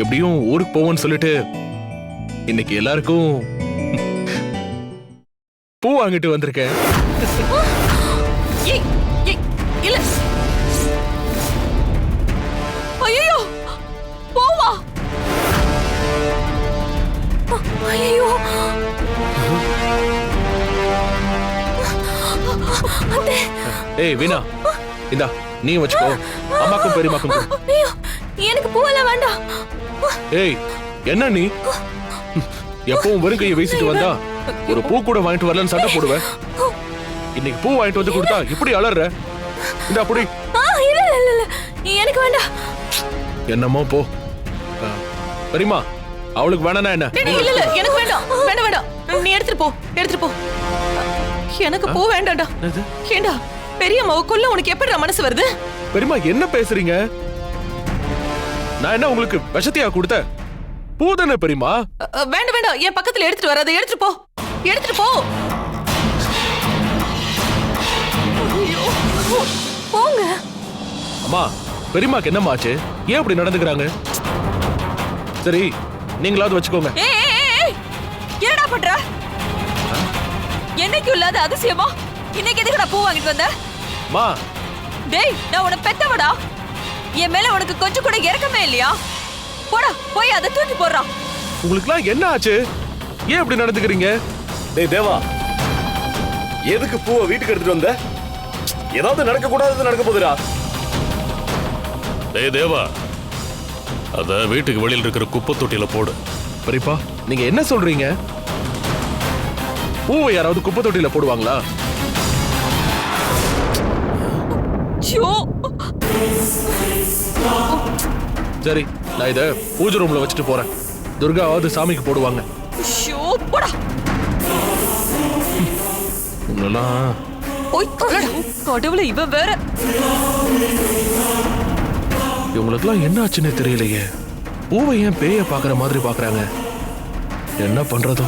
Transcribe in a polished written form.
எப்படியும் ஊருக்கு போவோம்னு சொல்லிட்டு இன்னைக்கு எல்லாருக்கும் பூ வாங்கிட்டு வந்திருக்கேன். இல்ல ஐயோ பூவா? ஐயோ ஏய் வீணா, இந்தா நீ வச்சுக்கோ, அம்மாக்கும் பெரியமாக்கும் கொடு. ஐயோ எனக்கு பூவெல்லாம் வேண்டாம். ஏய் என்ன நீ எப்பவும் வெறும் கையை வீசிட்டு வந்தா ஒரு பூ கூட வாங்கிட்டு வரலன்னு சண்டை போடுவேன். இன்னைக்கு பூ வாங்கிட்டு வந்து கொடுத்தா இப்படி அலற? இந்த அப்படி இல்ல இல்ல இல்ல எனக்கு வேண்டாம். என்னமோ போ. பெரியமா அவளுக்கு வேணானா என்ன? இல்ல இல்ல எனக்கு வேண்டாம் வேண்டாம் வேண்டாம். நீ எடுத்துட்டு போ எடுத்துட்டு போ. எனக்கு பூ வேண்டாம்டா. ஏண்டா பெரியம்மாவை கொல்ல உனக்கு எப்படி மனசு வருது? பெரியமா என்ன பேசுறீங்க? நான் என்ன உங்களுக்கு விஷத்தையா கொடுத்தேன்? பூ தானே பெரியமா. வேண்டாம் வேண்டாம், என் பக்கத்துல எடுத்துட்டு வராத. எடுத்துட்டு போ எடுத்துட்டு போ. போங்க. அம்மா பெரியமாக்கு என்னம்மா ஆச்சு? ஏன் அப்படி நடந்துக்கிறாங்க? சரி நீங்களாவது வச்சுக்கோங்க. என்னடா பண்ற? என்னைக்கு இல்லாத அதிசயமா இன்னைக்கு எதுக்கு நான் பூ வாங்கிட்டு வந்த? மா டேய் நான் உன்னை பெத்தவடா. என் மேல உனக்கு கொஞ்சம் கூட இறக்கமே இல்லையா? போடா போய் அதை தூக்கி போடுறான். உங்களுக்குலாம் என்ன ஆச்சு? ஏன் இப்படி நடந்துக்கிறீங்க? டேய் தேவா, எதுக்கு பூவை வீட்டுக்கு எடுத்துட்டு வந்த? ஏதாவது நடக்க கூடாது நடக்க போகுதுடா. டேய் தேவா, அத வீட்டுக்கு வெளியில் இருக்கிற குப்பை தொட்டியில போடு. பெரியப்பா நீங்க என்ன சொல்றீங்க? பூவை யாராவது குப்பை தொட்டியில போடுவாங்களா? சரி நான் இத பூஜை ரூம்ல வச்சுட்டு போறேன். துர்காவாவது சாமிக்கு போடுவாங்க. கடவுளை இவ வேற. இவங்களுக்குலாம் என்ன ஆச்சுன்னு தெரியலையே. பூவை ஏன் பேய பாக்குற மாதிரி பாக்குறாங்க? என்ன பண்றதோ?